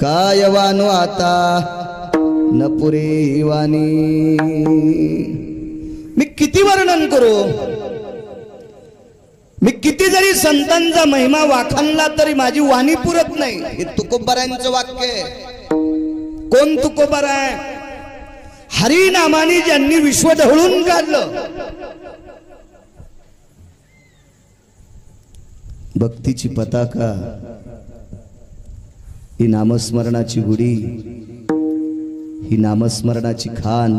काय वानो आता न पुरे वाणी। मी किती वर्णन करू, मी किती जरी संतांचा महिमा वाखाणला तरी माझी वाणी पुरत नाही। हे तुकोबारायांचं वाक्य आहे। कोण तुकोबाराय? हरी नामाने ज्यांनी विश्व ढवळून काढलं। भक्तीची पताका, ही नामस्मरणाची गुढी, ही नामस्मरणाची खान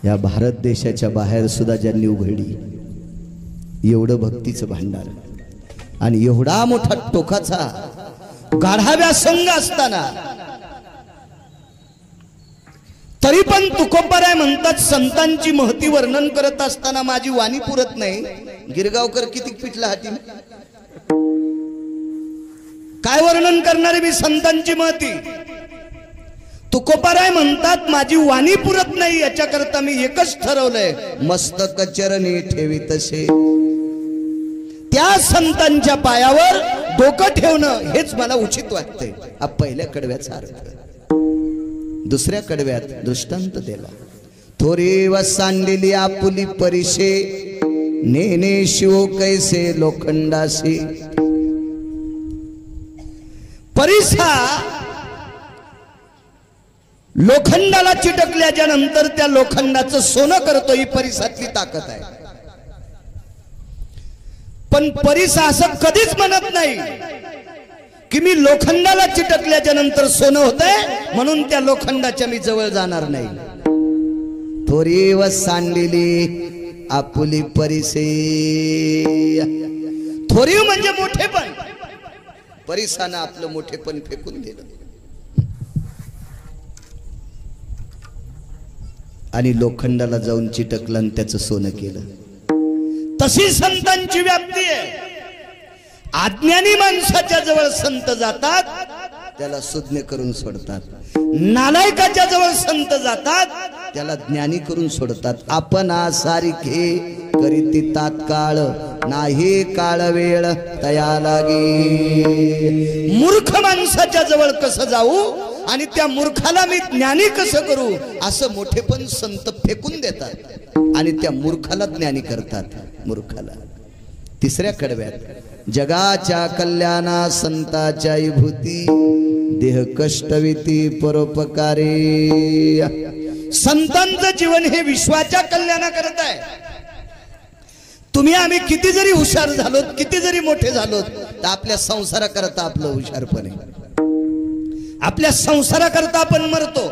या भारत देशाच्या बाहेर सुद्धा ज्यांनी उघडली। एवढं भक्तीचं भांडार आणि एवढा मोठा टोकाचा गाढा व्यासंग असताना तरी पण तुकोबाराय म्हणतात संतांची महती वर्णन करत असताना माझी वाणी पुरत नाही। गिरगावकर किती पिटला हाती, काय वर्णन करणारे मी संतांची महती। तुकोबाराय म्हणतात माझी वाणी पुरत नाही, याच्याकरता मी एकच ठरवलंय, मस्तक चरणी ठेवी तसे। त्या संतांच्या पायावर डोकं ठेवणं हेच मला उचित वाटतंय। हा पहिल्या कडव्याचा अर्थ। दुसऱ्या कडव्यात दृष्टांत दिला, थोरी व सांडलेली आपुली परिशे, नेने शिव कैसे लोखंडाशी। परिसा लोखंडाला चिटकल्याच्या नंतर त्या लोखंडाचं सोनं करतो, ही परिसातली ताकद आहे। पण परिसा असं कधीच म्हणत नाही की मी लोखंडाला चिटकल्याच्या नंतर सोनं होतंय म्हणून त्या लोखंडाच्या मी जवळ जाणार नाही। थोरी व सांडलेली आपुली परिसे, थोरी म्हणजे मोठेपण। परिसानं आपलं मोठेपण फेकून दिलं आणि लोखंडाला जाऊन चिटकलं आणि त्याचं सोनं केलं। तशी संतांची व्याप्ती आहे। अज्ञानी माणसाच्या जवळ संत जातात, त्याला सुज्ञ करून सोडतात। नालायकाच्या जवळ संत जातात, त्याला ज्ञानी करून सोडतात। आपण सारिखे करीती तात्काळ, नाही काळ वेळ तया लागे। मूर्ख माणसाच्या जवळ कसं जाऊ आणि त्या मूर्खाला मी ज्ञानी कसं करू, असं मोठेपण संत फेकून देतात आणि त्या मूर्खाला ज्ञानी करतात। मूर्खाला तिसऱ्या कडव्यात, जगाच्या कल्याणा संताच्या विभूती, देह कष्टविती परोपकारे। संतांचं जीवन हे विश्वाच्या कल्याणा करत आहे। तुम्ही आम्ही किती जरी हुशार झालो, किती जरी मोठे झालो, तर आपल्या संसाराकरता आपलं हुशारपण आहे। आपल्या संसाराकरता आपण मरतो,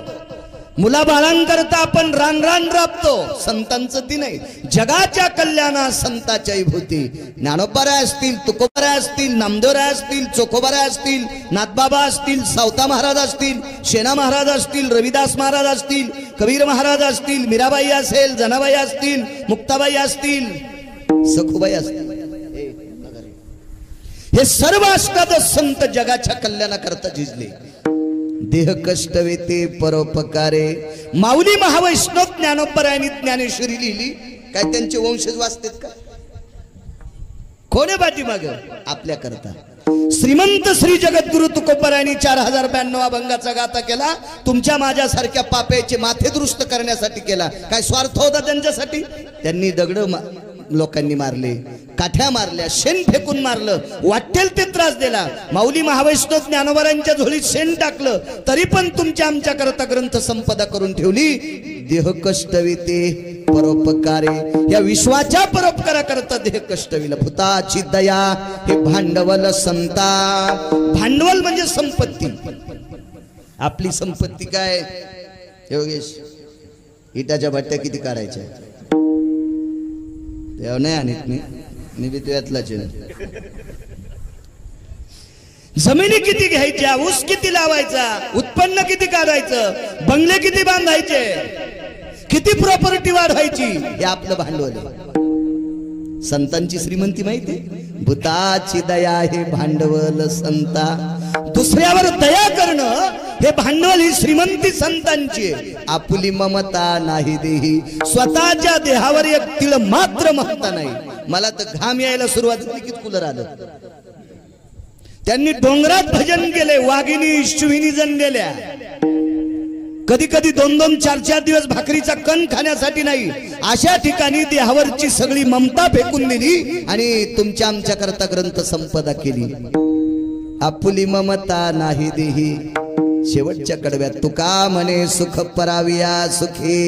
मुलाबाळांकरता आपण रान रान राबतो। संतांचं ती नाही। जगाच्या कल्याणा संताच्या विभूती। ज्ञानोबाराय असतील, तुकोबाराय असतील, नामदेवराय असतील, चोखोबाराय असतील, नाथबाबा असतील, सावता महाराज असतील, शेना महाराज असतील, रविदास महाराज असतील, कबीर महाराज असतील, मीराबाई असेल, जनाबाई असतील, मुक्ताबाई असतील, सखुबाई असतील, हे सर्व अष्टादश संत जगाच्या कल्याणाकरता झिजले। देह कष्टवेते परोपकारे। माऊली महावैष्णव ज्ञानोबारायांनी ज्ञानेश्वरी लिहिली, काय त्यांचे वंशज वाचतात का? कोणी पाठीमाग? आपल्या करता। श्रीमंत श्री जगद्गुरु तुकोबारायांनी 4092 अभंगाचा गाथा केला, तुमच्या माझ्यासारख्या पाप्याचे माथे दुरुस्त करण्यासाठी केला। काय स्वार्थ होता त्यांच्यासाठी? त्यांनी दगड लोकांनी मारले, काठ्या मारल्या, शेण फेकून मारलं, वाटेल ते त्रास दिला। माऊली महावैष्णव ज्ञानोबारायांच्या झोळीत शेण टाकलं, तरी पण तुमच्या आमच्या करता ग्रंथ संपदा करून ठेवली। देह कष्टविते परोपकारे। या विश्वाच्या परोपकारा करता देह कष्टविला। भूताची दया हे भांडवल संता। भांडवल म्हणजे संपत्ती। आपली संपत्ती काय योगेश? इटाच्या भट्ट्या किती काढायच्या? तेव्हा नाही आणत मी बी त्यातलाच आहे। जमिनी किती घ्यायच्या, ऊस किती लावायचा, उत्पन्न किती काढायचं, बंगले किती बांधायचे, किती प्रॉपर्टी वाढवायची, हे आपलं भांडवल आहे। संतांची श्रीमंती माहिती? भूताची दया हे भांडवल संता। दुसऱ्यावर दया करणं हे भांडवल, ही श्रीमंती संतांची आहे। आपुली ममता नाही देही। स्वतःच्या देहावर एक तीळ मात्र ममता नाही। मला तर घाम यायला सुरुवात झाली की कूलर आलं। त्यांनी डोंगरात भजन केले, वाघिणी शिविनी जनलेल्या, कधी कधी 2-2 4-4 दिवस भाकरीचा कण खाण्यासाठी नाही, अशा ठिकाणी देहावरची सगळी ममता फेकून दिली आणि तुमच्या आमच्या करता ग्रंथ संपदा केली. आपुली ममता नाही देही. शेवटच्या कडव्यात तुका म्हणे सुख पराविया सुखे,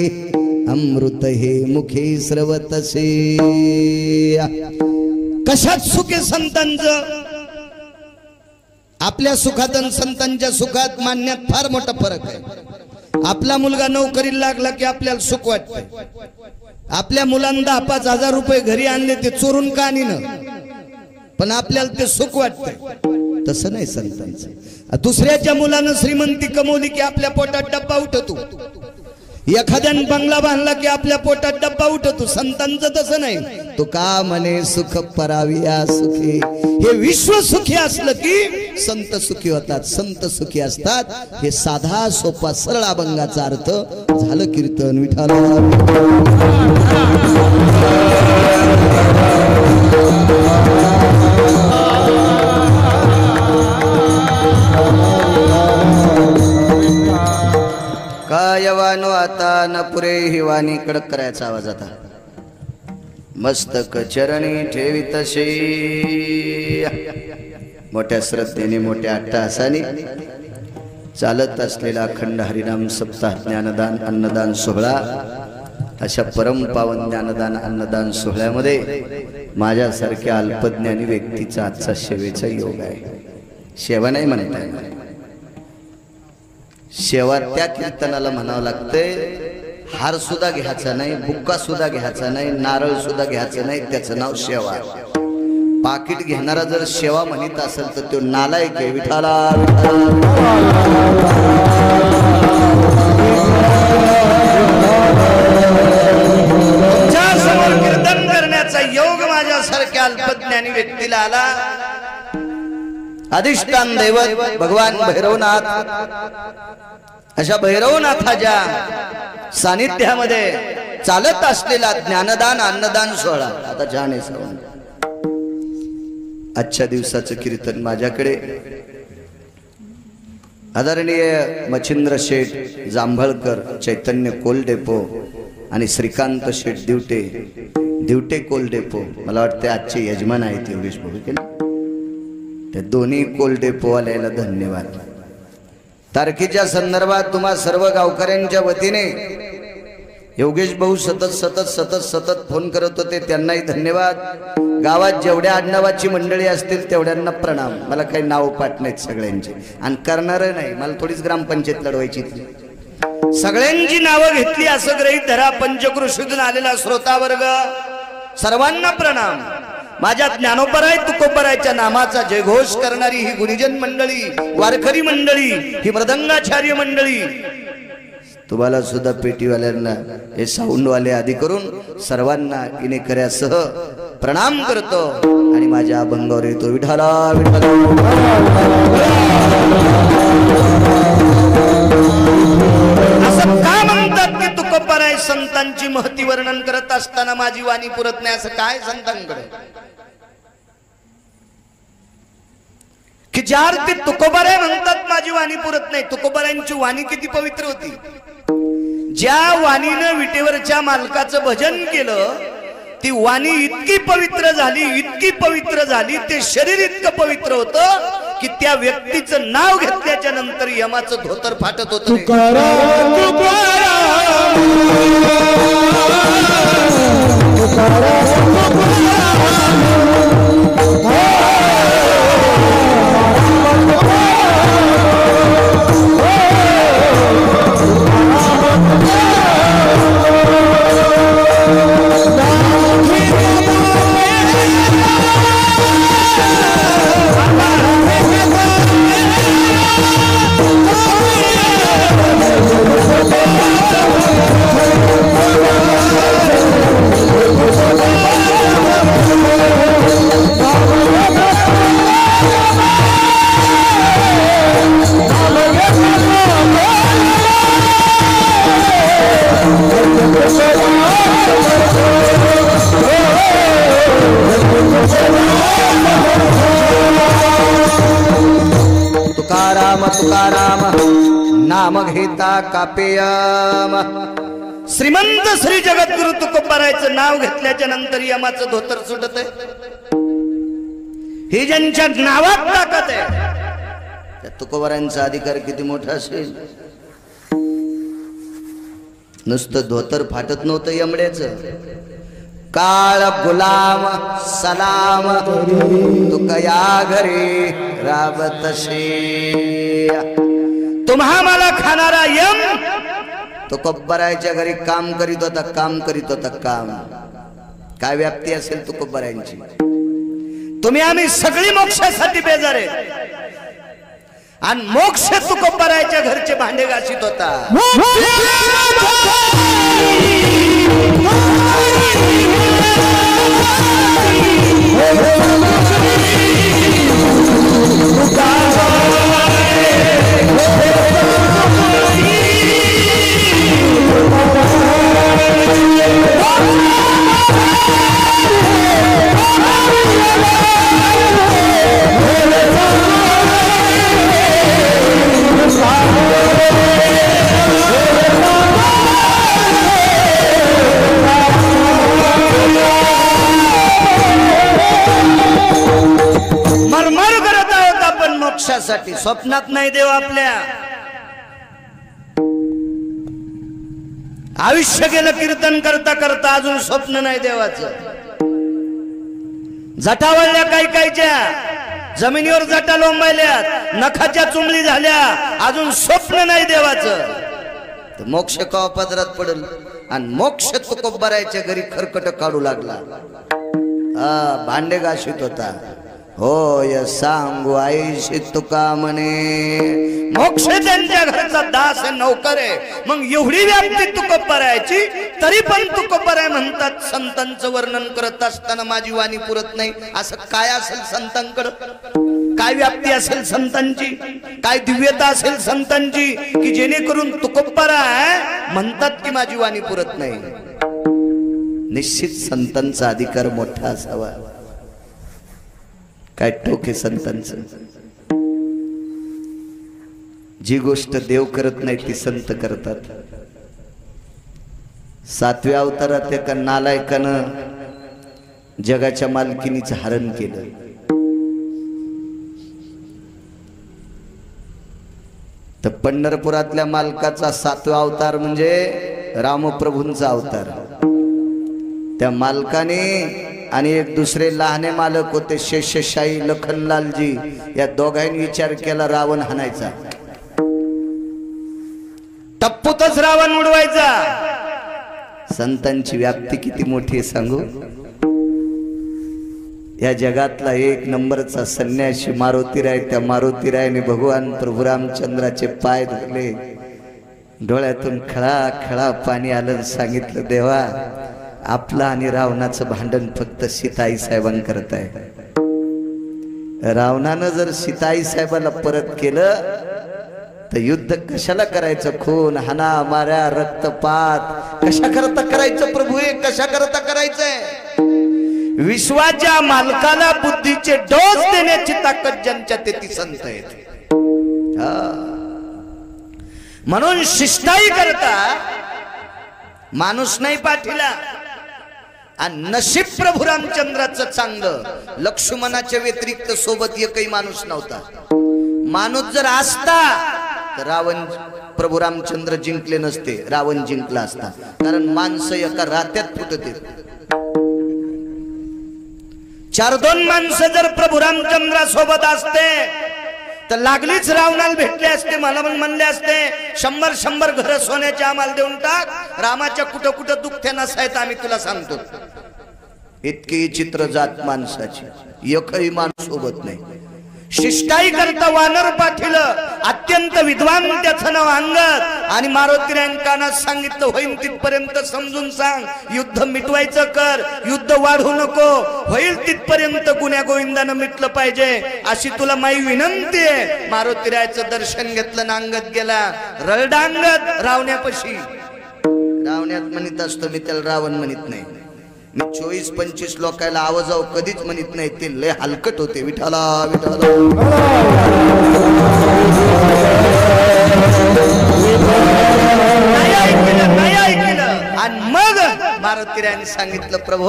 अमृत हे मुखे स्रवतसे. कशात सुखे संतांचं? आपल्या सुखात आणि संतांच्या सुखात मानण्यात फार मोठा फरक आहे. आपला मुलगा नोकरीला लागला की आपल्याला सुख वाटतं. आपल्या मुलांना 10-5 हजार रुपये घरी आणले, ते चोरून का आणीन, पण आपल्याला ते सुख वाटतं. तसं नाही संतांचं. दुसऱ्याच्या मुलानं श्रीमंती कमवली की आपल्या पोटात डब्बा उठतो, एखाद्याने बंगला बांधला की आपल्या पोटात डब्बा उठतो. संतांचं तसं नाही. तो का म्हणे सुख पराविया सुखे. हे विश्व सुखी असलं की संत सुखी होतात, संत सुखी असतात. हे साधा सोपा सरळ अभंगाचा अर्थ झालं. कीर्तन विठाला. काय वानो आता न पुरे ही वाणी. कडक करायचा आवाज आता. मस्तक चरणी ठेवितसे. मोठ्या श्रद्धेने मोठ्या अट्टहासाने चालत असलेला अखंड हरिनाम सप्ताह ज्ञानदान अन्नदान सोहळा. अशा परम पावन ज्ञानदान अन्नदान सोहळ्यामध्ये माझ्यासारख्या अल्पज्ञानी व्यक्तीचा आजचा सेवेचा योग आहे. सेवा नाही म्हणता येणार, शेवा त्या कीर्तनाला म्हणावं लागतंय. हार सुद्धा घ्यायचा नाही, बुक्का सुद्धा घ्यायचा नाही, नारळ सुद्धा घ्यायचं नाही. त्याचं नाव शेवा. पाकिट घेणारा जर शेवा म्हणत असेल तर तो नालायक आहे. विठाला तुमच्या समोर कीर्तन करण्याचा योग माझ्यासारख्या अल्पज्ञानी व्यक्तीला आला. अधिष्ठान दैवत भगवान भैरवनाथ, अशा भैरवनाथाच्या सानिध्यामध्ये चालत असलेला ज्ञानदान अन्नदान सोहळा. आता जाणे श्रवण. आजच्या दिवसाचं कीर्तन माझ्याकडे आदरणीय मच्छिंद्र शेठ जांभळकर, चैतन्य कोलडेपो आणि श्रीकांत शेठ दिवटे कोलडेपो, मला वाटते आजचे यजमान आहेत योगेश भाऊ. त्या दोन्ही कोलडेपोवाल्याला धन्यवाद. तारखेच्या संदर्भात तुम्हा सर्व गावकऱ्यांच्या वतीने योगेश भाऊ सतत फोन करत होते, त्यांनाही धन्यवाद. गावात जेवढ्या आडनावाची मंडळी असतील तेवढ्यांना प्रणाम. मला काही नाव पाठ नाहीत सगळ्यांचे, आणि करणार नाही. मला थोडीच ग्रामपंचायत लढवायची. सगळ्यांची नावं घेतली असं गृहीत धरा. पंचकृषीतून आलेला श्रोता वर्ग सर्वांना प्रणाम. माझ्या ज्ञानोबराय तुकोबरायच्या नामाचा जयघोष करणारी ही गुरुजन मंडळी, वारकरी मंडळी, ही मृदंगाचार्य मंडळी, तुम्हाला सुद्धा पेटीवाल्यांना, हे साऊंडवाले आदी करून सर्वांना इनेकऱ्यासह प्रणाम करतो आणि माझ्या अभंगावर येतो. विठाला विठाला. असं का म्हणतात की तुकोबराय संतांची महती वर्णन करत असताना माझी वाणी पुरत नाही? असं काय संतांकडे की ज्यार ते तुकोबराय म्हणतात माझी वाणी पुरत नाही? तुकोबरायांची वाणी किती पवित्र होती. ज्या वाणीनं विटेवरच्या मालकाचं भजन केलं ती वाणी इतकी पवित्र झाली, इतकी पवित्र झाली, ते शरीर इतकं पवित्र होतं की त्या व्यक्तीचं नाव घेतल्याच्या नंतर यमाचं धोतर फाटत होतं. राम तुकाराम नाम घेता कापेयम। श्रीमंत श्री जगद्गुरु तुकोबारायचं नाव घेतल्याच्या नंतर यमाचं धोतर सुटत आहे। ही ज्यांच्या नावात ताकद आहे त्या तुकोबारायांचा अधिकार किती मोठा असेल। नुसतं धोतर फाटत नव्हतं यमड्याचं। काळ गुलाम सलाम तुकया घरी राबतशे। तुम्हा मला खाणारा यम तुकोबारायच्या घरी काम करीत होता, काम करीत होता काम। काय व्याप्ती असेल तुकोबारायांची। तुम्ही आम्ही सगळी मोक्षासाठी बेजार आहे आणि मोक्ष तुकोबारायच्या घरचे भांडे घासीत होता। मरमर करत आहोत आपण मोक्षासाठी, स्वप्नात नाही देव आपल्या। आयुष्य गेलं कीर्तन करता करता अजून स्वप्न नाही देवाचं। जटावळल्या काही कायच्या जमिनीवर जटा लोंबायल्यात, नखाच्या चुंबली झाल्या, अजून स्वप्न नाही देवाचं। मोक्ष कवा पदरात पडल आणि मोक्ष तुकोबारायच्या घरी खरकट काढू लागला। भांडे घाशीत होता। होय सांगू आईशी तुका म्हणे मोक्ष त्यांच्या घरचा दास आहे, नौकर आहे। मग एवढी व्याप्ती तुकोबारायची तरी पण तुकोबाराय म्हणतात संतांचं वर्णन करत असताना माझी वाणी पुरत नाही। असं काय असेल संतांकडं, काय व्याप्ती असेल संतांची, काय दिव्यता असेल संतांची की जेणेकरून तुकोबाराय म्हणतात की माझी वाणी पुरत नाही। निश्चित संतांचा अधिकार मोठा असावा। काय टोके संतांचं। जी गोष्ट देव करत नाही ती संत करतात। 7व्या अवतारात एका नालायकानं जगाच्या मालकिनीचं हरण केलं। तर पंढरपुरातल्या मालकाचा 7वा अवतार म्हणजे रामप्रभूंचा अवतार। त्या मालकाने आणि एक दुसरे लहाने मालक होते शेषशाही लखनलालजी, या दोघांनी विचार केला रावण हाणायचा, टप्पूतच रावण उडवायचा। संतांची व्याप्ती किती मोठी आहे सांगू। या जगातला एक नंबरचा संन्यासी मारुतीराय, त्या मारुतीरायने भगवान प्रभू रामचंद्राचे पाय धरले, डोळ्यातून खळा खळा पाणी आलं। सांगितलं देवा आपलं आणि रावणाचं भांडण फक्त सीताई साहेबांकरता आहे। रावणानं जर सीताई साहेबाला परत केलं तर युद्ध कशाला करायचं, खून हाना माऱ्या रक्तपात कशा करता करायचं प्रभू, हे कशा करता करायचंय। विश्वाच्या मालकाला बुद्धीचे डोस देण्याची ताकद ज्यांच्यात ती संत आहेत। म्हणून शिष्टाई करता माणूस नाही पाठीला। आणि नशीब प्रभू रामचंद्राचं चांगलं, लक्ष्मणाच्या व्यतिरिक्त सोबत एकही माणूस नव्हता। माणूस जर असता तर रावण प्रभू रामचंद्र जिंकले नसते, रावण जिंकला असता। कारण माणसं एका रात्यात फुटते। 4-2 माणसं जर प्रभू रामचंद्रा सोबत असते तर लागलीच रावणाला भेटले असते, मला पण म्हणले असते 100 घर सोन्याचे आम्हाला देऊन टाक, रामाच्या कुठं कुठं दुःख्या नसायत आम्ही तुला सांगतो। इतकी चित्र जात माणसाची, एकही माणूस सोबत नाही। शिष्टाई करता वानर पाठिलं, अत्यंत विद्वान त्याचं नाव अंगद। आणि मारुतीरायांना सांगितलं होईल तिथपर्यंत समजून सांग, युद्ध मिटवायचं कर, युद्ध वाढवू नको, होईल तिथपर्यंत गुन्ह्या गोविंदानं मिटलं पाहिजे अशी तुला माझी विनंती आहे। मारुतीरायाचं दर्शन घेतलं ना अंगद गेला, रळडांगद रावण्यापाशी। रावण्यात म्हणत असतो मी, त्याला रावण म्हणत नाही। मी 24-25 लोकायला आवाजाव कधीच म्हणत नाही, ते लय हलकट होते। विठाला विठाला मारुतीरायाने सांगितलं प्रभू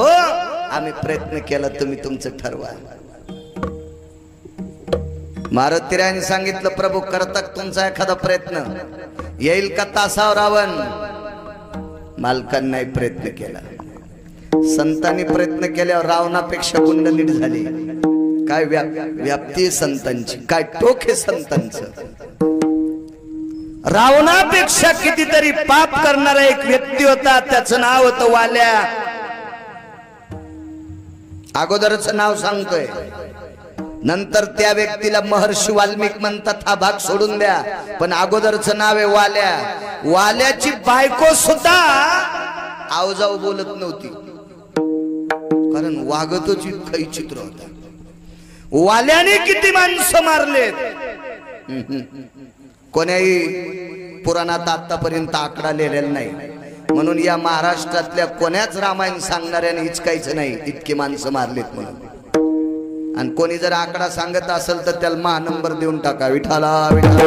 आम्ही प्रयत्न केला तुम्ही तुमचं ठरवा. मारुतीरायाने सांगितलं प्रभू करता तुमचा एखादा प्रयत्न येईल का तासावर रावण. मालकांनी नाही प्रयत्न केला. संतांनी प्रयत्न केल्यावर रावणापेक्षा गुंड नीट झाली. काय व्याप्ती संतांची, काय टोक आहे संतांचं. रावणापेक्षा कितीतरी पाप करणारा एक व्यक्ती होता, त्याचं नाव होतं वाल्या. अगोदरच नाव सांगतोय, नंतर त्या व्यक्तीला महर्षी वाल्मिक म्हणतात, हा भाग सोडून द्या. पण अगोदरचं नाव आहे वाल्या. वाल्याची बायको सुद्धा आवजाऊ बोलत नव्हती, कारण वागतच इतका चित्र होता. वाल्याने किती माणसं मारलेत कोण्याही पुराणात आतापर्यंत आकडा लिहिलेला नाही. म्हणून या महाराष्ट्रातल्या कोण्याच रामायण सांगणाऱ्याने हिचकायचं नाही इतकी माणसं मारलीत म्हणून. आणि कोणी जर आकडा सांगत असेल तर त्याला महानंबर देऊन टाका. विठाला विठाला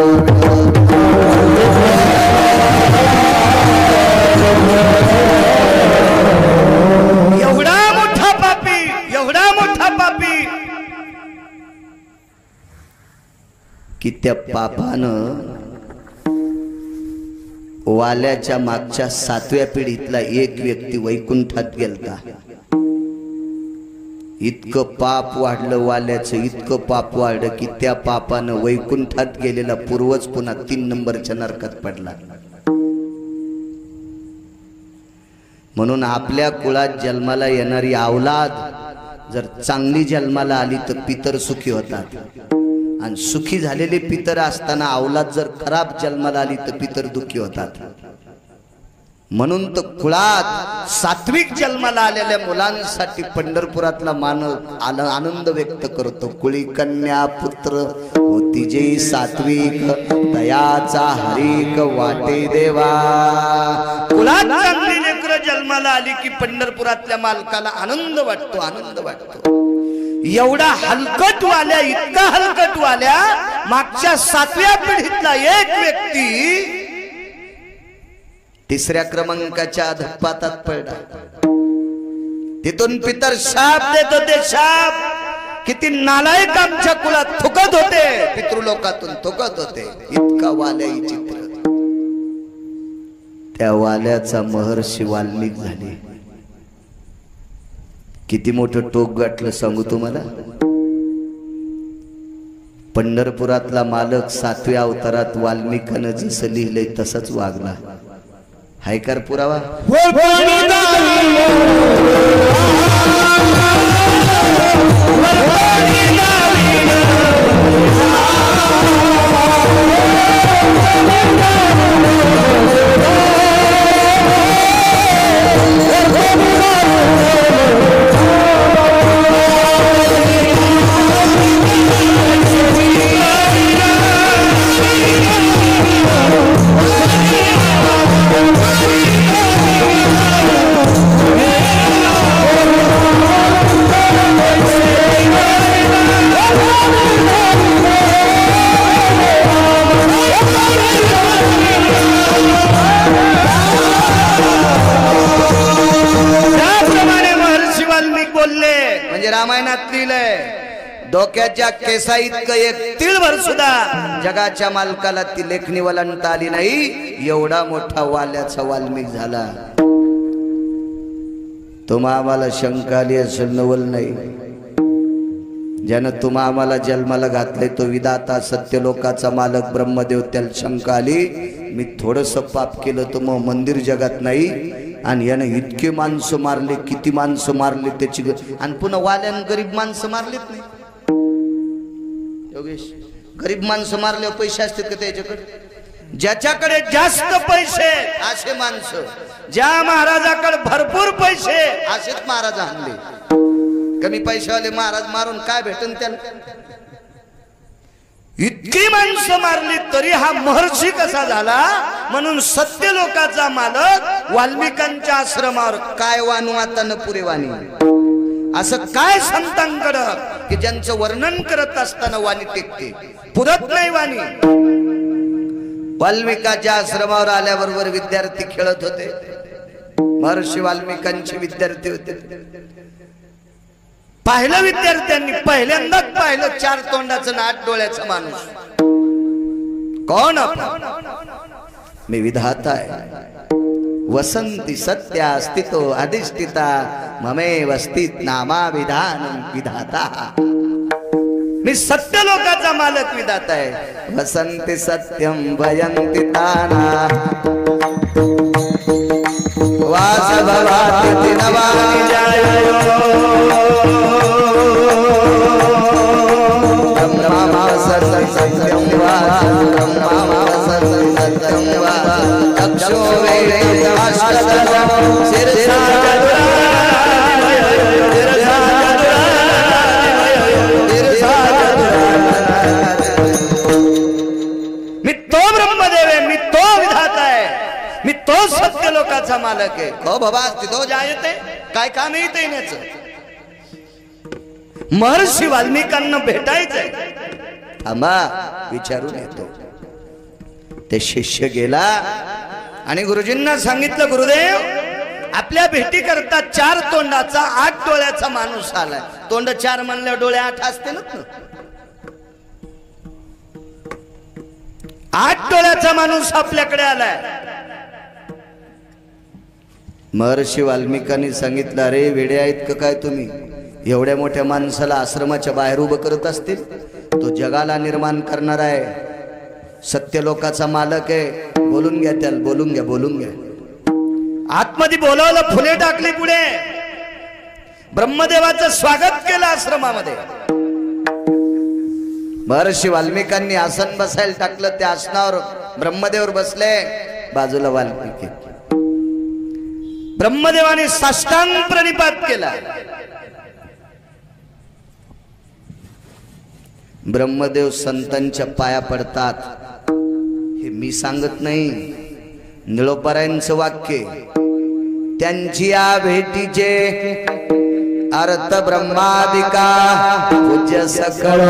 एवढा मोठा पापी, एवढा मोठा पापी की त्या पापानं वाल्याच्या मागच्या 7व्या पिढीतला एक व्यक्ती वैकुंठात गेलता. इतकं पाप वाढलं वाल्याचं, इतकं पाप वाढलं की त्या पापानं वैकुंठात गेलेला पूर्वज पुन्हा 3 नंबरच्या नरकात पडला. म्हणून आपल्या कुळात जन्माला येणारी अवलाद जर चांगली जन्माला आली तर पितर सुखी होतात, आणि सुखी झालेले पितर असताना अवलाद जर खराब जन्माला आली तर पितर दुःखी होतात. म्हणून तर कुळात सात्विक जन्माला आलेल्या मुलांसाठी पंढरपुरातला मानव आनंद व्यक्त करतो. कुळी कन्या पुत्र होती जे सात्विक, दयाचा हरिक वाटे देवा. कुळात चांगली लेकरं जन्माला आली की पंढरपुरातल्या मालकाला आनंद वाटतो, आनंद वाटतो. एवढा हलकट वाल्या, इतका हलकट वाल्या, मागच्या 7व्या पिढीतला एक व्यक्ती 3ऱ्या क्रमांकाच्या अधपातात पडला. तिथून पितर शाप देत होते, शाप. किती नालायक आमच्या कुळात थुकत होते, पितृलोकातून थुकत होते. इतका वाल्या चित्र. त्या वाल्याचा महर्षी वाल्मिक झाले. किती मोठं टोक गाठलं सांगू तुम्हाला. पंढरपुरातला मालक 7व्या अवतारात वाल्मिकानं जसं लिहिलंय तसंच वागला. हायकार पुरावा. रामायणात लिहिलंय, डोक्याच्या केसा इतकं एक तिळभर सुद्धा जगाच्या मालकाला ती लेखणी वलंता आली नाही. एवढा मोठा वाल्याचा वाल्मिक झाला. तुम्हा आम्हाला शंका आली असेल, नवल नाही. ज्यानं तुम्हा आम्हाला जन्माला घातले तो विधाता सत्यलोकाचा मालक ब्रह्मदेव, त्याला शंका आली मी थोडस पाप केलं तर मग मंदिर जगात नाही. आणि यानं इतके माणसं मारले, किती माणसं मारले त्याची. आणि पुन्हा वाल्यानं गरीब माणसं मारलेत नाही. योगेश, गरीब माणसं मारल्यावर पैसे असतात का त्याच्याकडे? ज्याच्याकडे जास्त पैसे असे माणसं, ज्या महाराजाकडे भरपूर पैसे असेच महाराज आणले. कमी पैशावाले महाराज मारून काय भेटन त्याला? इतकी माणसं मारली तरी हा महर्षी कसा झाला? म्हणून सत्यलोकाचा मालक वाल्मिकांच्या आश्रमावर काय वानू आता न पुरे वाणी. असं काय संतांकडं की ज्यांचं वर्णन करत असताना वाणी टेकते, पुरत नाही वाणी. वाल्मिकाच्या आश्रमावर आल्याबरोबर विद्यार्थी खेळत होते. महर्षी वाल्मिकांचे विद्यार्थी होते. पाहिलं विद्यार्थ्यांनी, पहिल्यांदाच पाहिलं 4 तोंडाचं 8 डोळ्याचा माणूस. कोण आपण? मी विधाता आहे. वसंती सत्या स्थितो अधिष्ठिता ममेव स्थित नामा विधान विधाता. मी सत्य लोकाचा मालक विधाता आहे. वसंती सत्यम भयंती ताना वास भवाति नवानि जायो ब्रह्मा सत्यम वा ब्रह्मा सत्यम वा अक्षो वेद अष्टदशम शिरसा मी तो ब्रह्मदेव आहे, मी तो विधाता आहे, मी तो सत्य लोकाचा मालक आहे. हो बाबा तिथो जायते काय काम येते येण्याचं. महर्षी वाल्मिकांना भेटायचंय. थांबा विचारून येतो. ते शिष्य गेला आणि गुरुजींना सांगितलं, गुरुदेव आपल्या भेटी करता 4 तोंडाचा 8 डोळ्याचा माणूस आलाय. तोंड 4 म्हणल्यावर डोळे 8 असते ना. 8 डोळ्याचा माणूस आपल्याकडे आलाय. महर्षी वाल्मिकांनी सांगितलं, अरे वेडे आहेत का काय तुम्ही? एवढ्या मोठ्या माणसाला आश्रमाच्या बाहेर उभं करत असतील? तो जगाला निर्माण करणार आहे, सत्य लोकाचा मालक आहे. बोलून घ्या त्याला, बोलून घ्या, बोलून घ्या. आतमध्ये बोलावलं, फुले टाकली पुढे. ब्रह्मदेवाचं स्वागत केलं आश्रमामध्ये. महर्षी वाल्मिकांनी आसन बसायला टाकलं. त्या आसनावर ब्रह्मदेव बसले, बाजूला वाल्मिकी. ब्रह्मदेवाने साष्टांग प्रणिपात केला. ब्रह्मदेव संतांच्या पाया पडतात. हे मी सांगत नाही, निळोपरायांचं वाक्य. त्यांची या भेटीचे अर्थ ब्रह्मादिका पूज्य सकळ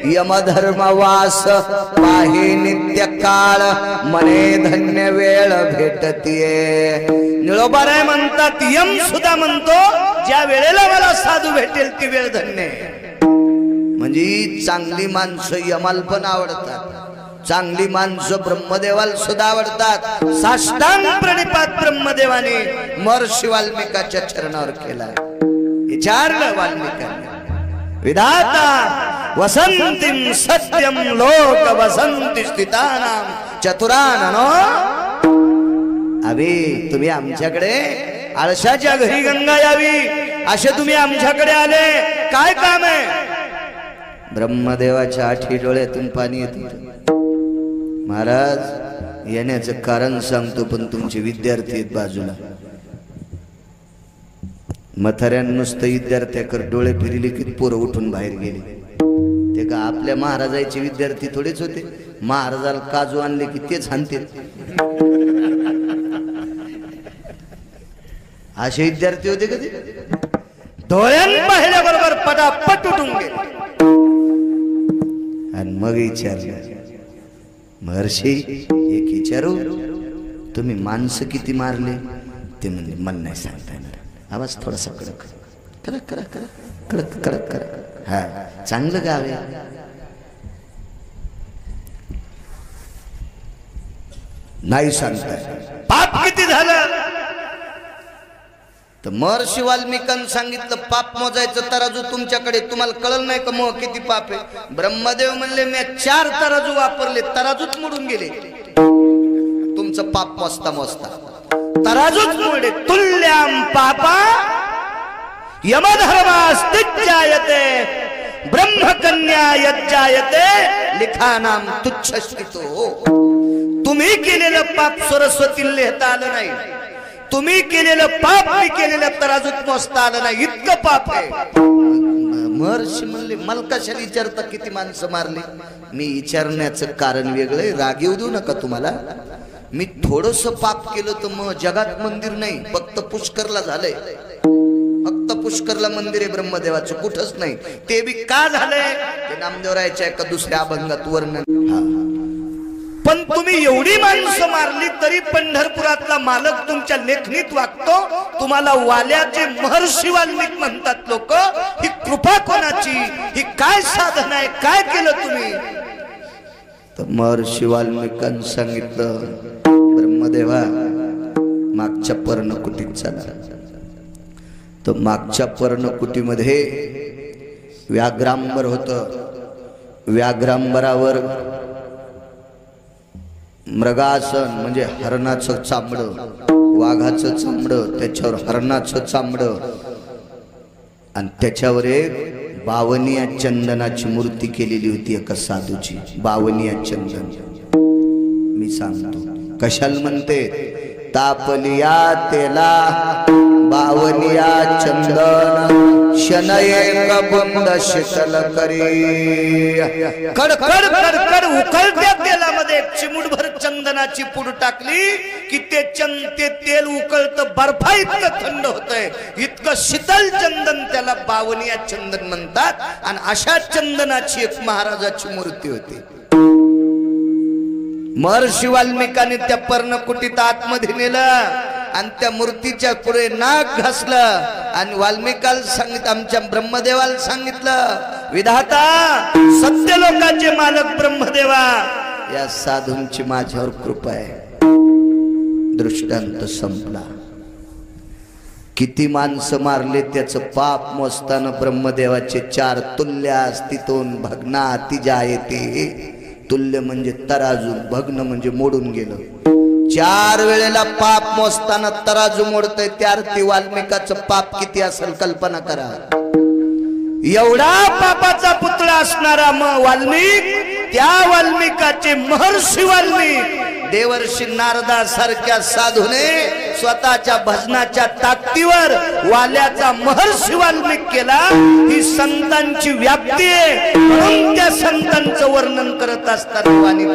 यमधर्मवास पाहि नित्य काळ मने धन्य वेळ भेटतीये. निळोबाराय म्हणतात, यम सुद्धा म्हणतो ज्या वेळेला मला साधू भेटेल ती वेळ धन्य. म्हणजे चांगली माणसं यमाल पण आवडतात, चांगली माणसं ब्रह्मदेवाला सुद्धा आवडतात. साष्टांग प्रणिपात ब्रह्मदेवाने महर्षी वाल्मिकाच्या चरणावर केला. विचारलं वाल्मिकांनी, विधाता वसंतीम सत्यम लोक वसंती स्थितानाम चतुराननो. अबे तुम्ही आमच्याकडे आळशाच्या घरी गंगा यावी असे तुम्ही आमच्याकडे आले, काय काम आहे? ब्रह्मदेवाच्या 8 डोळ्यातून पाणी येते. महाराज येण्याचं कारण सांगतो, पण तुमचे विद्यार्थी आहेत बाजूला. मथाऱ्यान नुसतं विद्यार्थ्याकर डोळे फिरले की पोरं उठून बाहेर गेले. ते का आपल्या महाराजाचे विद्यार्थी थोडेच होते? महाराजाला काजू आणले की तेच हाणते. असे विद्यार्थी होते कधी? डोळ्यान पाहिल्याबरोबर पटापट उठून गेले. आणि मग विचारलं, महर्षी एक विचारू, तुम्ही माणसं किती मारले? ते म्हणजे मला नाही सांगता येणार. आवाज थोडासा कडक कडक कडक कडक कडक कडक कडक. हा चांगलं गाव आहे. नाही सांगताय पाप किती झालं तर महर्षी वाल्मिकांनी सांगितलं पाप मोजायचं तराजू तुमच्याकडे, तुम्हाला कळलं नाही का मग किती पाप आहे. ब्रह्मदेव म्हणले मी 4 तराजू वापरले, तराजूच मोडून गेले. तुमचं पाप मोजता मोजता तराजूच मोडे. तुल्याम पापा यमधर्मास्तिजायते ब्रह्मकन्या यज्जायते लिखानाम तुच्छस्थितो. तुम्ही केलेलं पाप सरस्वती लिहिता आलं नाही, तुम्ही केलेलं पाप मी केलेलं तराजूत मोजता आलं नाही, इतकं पाप आहे. महर्षी म्हणले मला कशाला विचारता किती माणसं मारली. मी विचारण्याचं कारण वेगळं, राग येऊ देऊ नका तुम्हाला. मी थोडस पाप केलं तर मग जगात मंदिर नाही, फक्त पुष्करला झालंय. फक्त पुष्करला मंदिर आहे ब्रह्मदेवाचं, कुठंच नाही. ते बी का झालंय ते नामदेवरायाच्या एका दुसऱ्या अभंगात वर्णन. पण तुम्ही एवढी माणसं मारली तरी पंढरपुरातला मालक तुमच्या लेखणीत वागतो. तुम्हाला वाल्याचे महर्षी वाल्मिक म्हणतात लोक. ही कृपा कोणाची, ही काय साधन आहे, काय केलं तुम्ही. तर महर्षी वाल्मिकांनी सांगितलं ब्रह्मदेवा मागच्या पर्णकुटीत चला. तर मागच्या पर्णकुटीमध्ये व्याघ्रांबर होतं. व्याघ्रांबरावर मृगासन म्हणजे हरणाचं चामडं, वाघाचं चामडं, त्याच्यावर हरणाचं चामडं आणि त्याच्यावर एक बावनिया चंदनाची मूर्ती केलेली होती एका साधूची. बावनिया चंदन मी सांगतो कशाला म्हणते. तापलिया तेला बावनिया चंदन शनये कबंद शीतल करी. कडकड कडकड उकळत्या तेलामध्ये चिमूटभर चंदनाची पूड टाकली की ते तेल उकळतं बर्फा इतकं थंड होतंय. इतकं शीतल चंदन त्याला बावनिया चंदन म्हणतात. आणि अशा चंदनाची एक महाराजाची मूर्ती होती. महर्षी वाल्मिकांनी त्या पर्णकुटीत आतमध्ये नेलं आणि त्या मूर्तीच्या पुढे नाक घासलं आणि वाल्मिकाला सांगितलं, आमच्या ब्रह्मदेवाला सांगितलं विधाता सत्य लोकांचे मालक ब्रह्मदेवा या साधूंची माझ्यावर कृपा आहे. दृष्टांत संपला. किती माणसं मारले त्याचं पाप मोजताना ब्रह्मदेवाचे 4 तुल्य अस्तित्वून भग्ना अतिजायते. तुल्य म्हणजे तराजू, भग्न म्हणजे मोडून गेलं. 4 वेळेला पाप मोजताना तराजू मोडतय. त्या अर्थी वाल्मिकाचं पाप किती असेल कल्पना करा. एवढा पापाचा पुतळा असणारा वाल्मिक, त्या वाल्मिकाचे महर्षी वाल्मिक देवर्षी नारदा सारख्या साधूने स्वतःच्या भजनाच्या ताकदीवर वाल्याचा महर्षी वाल्मिक केला. ही संतांची व्याप्ती आहे. म्हणून त्या संतांचं वर्णन करत असताना वाणी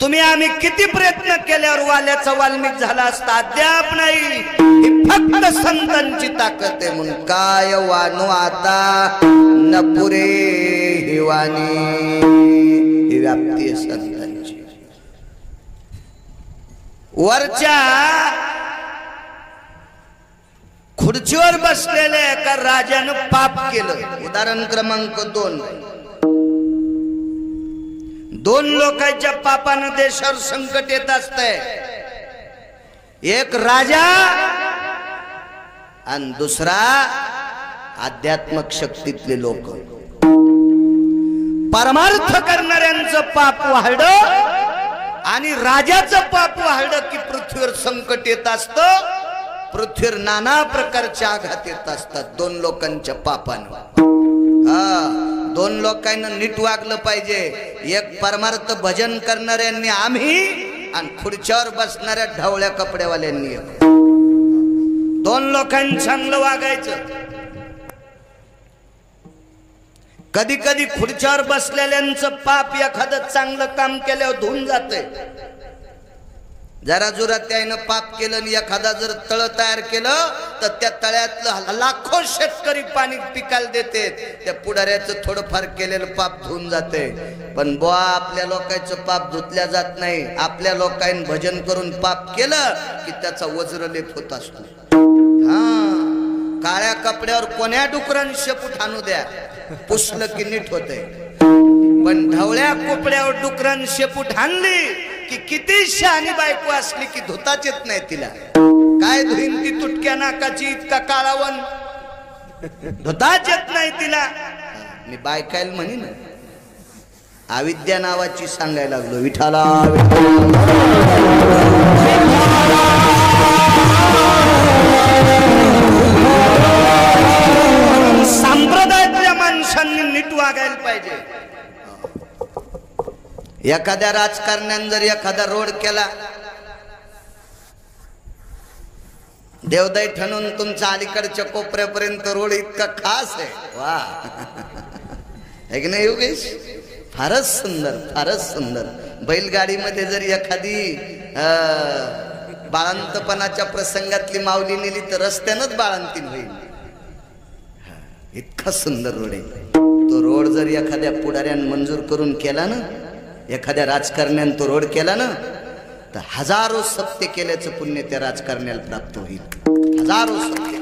तुम्ही आम्ही किती प्रयत्न केल्यावर वाल्याचा वाल्मिक झाला असता अद्याप नाही. ही फक्त संतांची ताकद आहे. म्हणून काय वानू आता न पुरे ही वाणी, ही व्याप्ती आहे संतांची. वरच्या खुर्चीवर बसलेले एका राजानं पाप केलं. उदाहरण क्रमांक 2. 2 लोकांच्या पापानं देशावर संकट येत असतंय. एक राजा आणि दुसरा आध्यात्मिक शक्तीतले लोक. परमार्थ करणाऱ्यांचं पाप वाढलं आणि राजाचं पाप वाढलं की पृथ्वीवर संकट येत असतं. पृथ्वीवर नाना प्रकारचे आघात येत असतात 2 लोकांच्या पापानं. 2 लोकांना नीट वागलं पाहिजे. एक परमार्थ भजन करणाऱ्यांनी आम्ही आणि खुर्च्यावर बसणाऱ्या ढवळ्या कपड्यावाल्यांनी. 2 लोकांनी चांगलं वागायचं. कधी कधी खुर्च्यावर बसलेल्यांचं पाप एखादं चांगलं काम केल्यावर धुवून जातंय. जरा जोरात त्यानं पाप केलं आणि एखादा जर तळ तयार केलं तर त्या तळ्यातलं लाखो शेतकरी पाणी पिकायला देते. त्या पुढाऱ्याचं थोडंफार केलेलं पाप धुवून जाते. पण बुवा आपल्या लोकांचं पाप धुतल्या जात नाही. आपल्या लोकांनी भजन करून पाप केलं की त्याचा वज्रलेप होत असतो. काळ्या कपड्यावर कोण्या डुकरांनी शेपूट आणू द्या, पुसलं की नीट होते. पण ढवळ्या कपड्यावर डुकरांनी शेपूट आणली की किती शहाणी बायको असली की धुताच येत नाही तिला. काय धुईन ती तुटक्या नाकाची, इतका काळावन, धुताच येत नाही तिला. मी बायकायला म्हणी ना अविद्या नावाची सांगायला लागलो. विठाला संप्रदायातल्या माणसांनी नीट वागायला पाहिजे. एखाद्या राजकारण्याने जर एखादा रोड केला, देवदाई ठणून तुमच्या अलीकडच्या कोपऱ्यापर्यंत रोड इतका खास आहे. वा है की नाही योगेश? फारच सुंदर, फारच सुंदर. बैलगाडीमध्ये जर एखादी बाळंतपणाच्या प्रसंगातली माऊली नेली तर रस्त्यानंच बाळंतीन होईल. इतका सुंदर रोड आहे तो. रोड जर एखाद्या पुढाऱ्यानं मंजूर करून केला ना, एखाद्या राजकारण्यानं तो रोड केला ना, तर हजारो सत्य केल्याचं पुण्य त्या राजकारण्याला प्राप्त होईल. हजारो सत्य.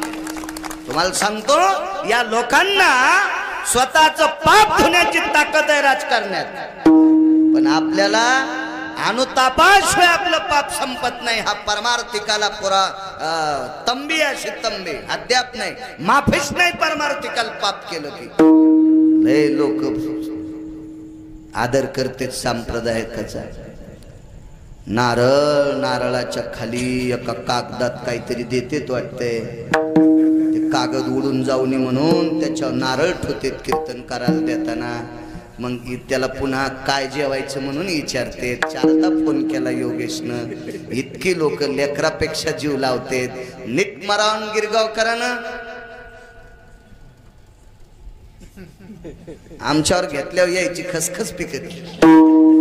तुम्हाला सांगतो या लोकांना स्वतःचं पाप धुण्याची ताकद आहे राजकारण्यात. पण आपल्याला अनुतापाशिवाय आपलं पाप संपत नाही. हा परमार्थिकाला पुरा तंबी अशी तंबी अद्याप नाही. माफीच नाही परमार्थिकाला पाप केलं की. लय लोक आदर करते संप्रदायाचा. नारळ, नारळाच्या खाली एका कागदात काहीतरी देतेत वाटते. ते कागद उडून जाऊ नये म्हणून त्याच्यावर नारळ ठेवतेत कीर्तन करायला देताना. मग त्याला पुन्हा काय जेवायचं म्हणून विचारते. 4दा फोन केला योगेशनं. इतकी लोक लेकरापेक्षा जीव लावतेत. नीट मरावून गिरगावकरांना आमच्यावर घेतल्यावर यायची खसखस पिकत.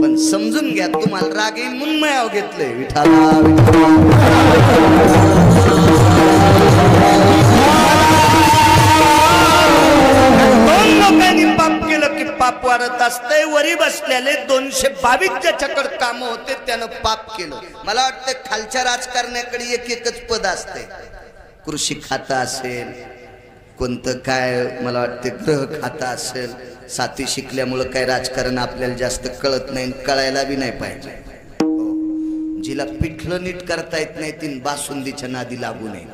पण समजून घ्या तुम्हाला राग येईल म्हणून मायाव घेतलंय. विठाला लोकांनी पाप केलं की पाप वाढत असतंय. वरी बसलेले 222 ज्याच्याकडे काम होते त्यानं पाप केलं. मला वाटतं खालच्या राजकारण्याकडे एकच पद असते. कृषी खातं असेल, कोणतं काय मला वाटतं गृह खातं असेल. 7वी शिकल्यामुळं काय राजकारण आपल्याला जास्त कळत नाही, कळायला बी नाही पाहिजे. जिला पिठलं नीट करता येत नाही तीन बासुंदीच्या नादी लागू नये.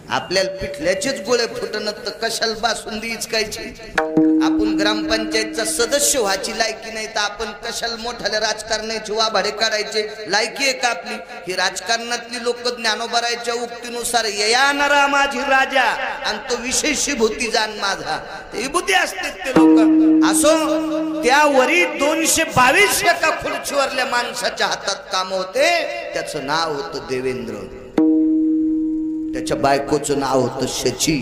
आपल्याला पिठल्याचेच गोळे फुटणं तर कशाला बासुंदी इचकायची. आपण ग्रामपंचायतचा सदस्य व्हायची लायकी नाही तर आपण कशाला मोठ्याला राजकारणाची वाभाडे काढायचे लायकी आहे का आपली. ही राजकारणातली लोक ज्ञानोबरायच्या उक्तीनुसार येणारा माझी राजा आणि तो विशेषी भूती जाण माझा ते विभूती असते ते लोक. असो त्यावरी 222 एका खुर्चीवरल्या माणसाच्या हातात काम होते. त्याचं नाव होतं देवेंद्र. त्याच्या बायकोचं नाव होतं शची.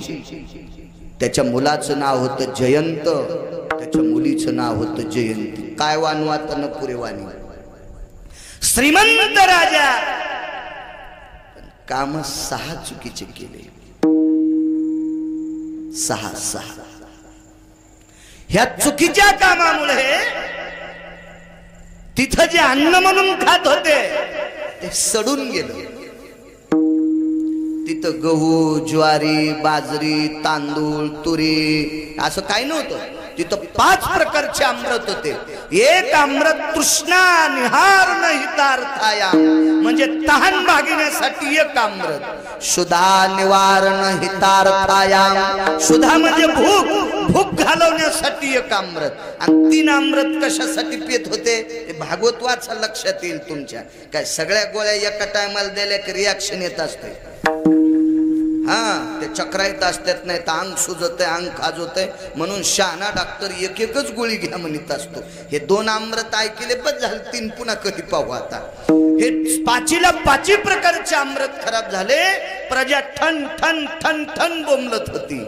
त्याच्या मुलाचं नाव होतं जयंत. त्याच्या मुलीचं नाव होतं जयंती. काय वानवात न पुरे वाणी. श्रीमंत राजा, काम 6 चुकीचे केले. 6 ह्या चुकीच्या कामामुळे तिथं जे अन्न म्हणून खात होते ते सडून गेलं. तिथं गहू, ज्वारी, बाजरी, तांदूळ, तुरी असं काही नव्हतं. तिथं 5 प्रकारचे अमृत होते. एक अमृत तृष्णा निहार हितार्थाया, म्हणजे तहान भागण्यासाठी एक अमृत. सुधा निवारण हितार्थाया, सुधा म्हणजे भूक घालवण्यासाठी एक अमृत. आणि 3 अमृत कशासाठी पित होते ते भागवत वाचा, लक्षात येईल तुमच्या. काय सगळ्या गोळ्या एका टायमाला दिल्या की रिॲक्शन येत असते. ते चक्रा येत असतात, नाही तर अंग सुजत आहे, अंग खाजवत आहे, म्हणून शहाणा डॉक्टर एकच गोळी घ्या म्हणत असतो. हे 2 अमृत ऐकले बस झाले, 3 पुन्हा कधी पाहू. आता हे 5 प्रकारचे अमृत खराब झाले. प्रजा ठन ठन ठन ठन बोंबलत होती.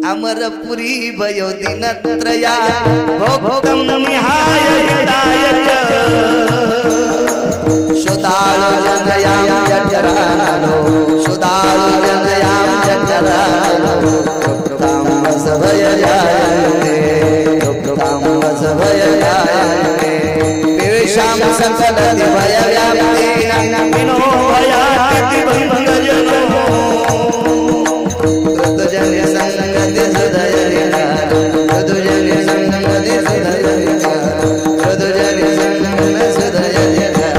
अमरपुरी भयो दिनत्रया भोगम निहाय हितायच सुदाळु जनयाम जठरानो सुदाळु जनयाम जठरानो कृताम सभययायते कृताम सभययायते पेशाम सकल दिभयव्याप्तेन विनो भयाति भंगजनो कृतजन संगति सुधयनिका कृतजन संगति सुधयनिका कृतजन संगति सुधयनिका.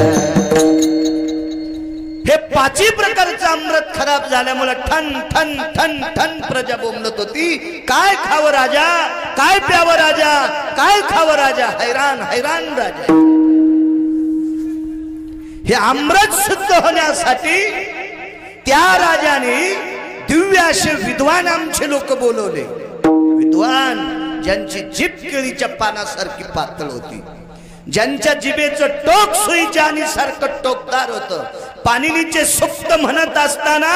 हे 5 प्रकारचं अमृत खराब झाल्यामुळे ठन ठन ठन ठन प्रजा बोंबलत होती. काय खावं राजा, काय प्यावं राजा, काय खावं राजा, हैराण हैराण राजा. हे अमृत शुद्ध होण्यासाठी त्या राजाने दिव्य असे विद्वान आमचे लोक बोलवले. विद्वान ज्यांची जीभ केळीच्या पानासारखी पातळ होती, ज्यांच्या जिभेचं टोक सुईच्या आणि सारखं टोकदार होतं. पाणिनीचे सुप्त म्हणत असताना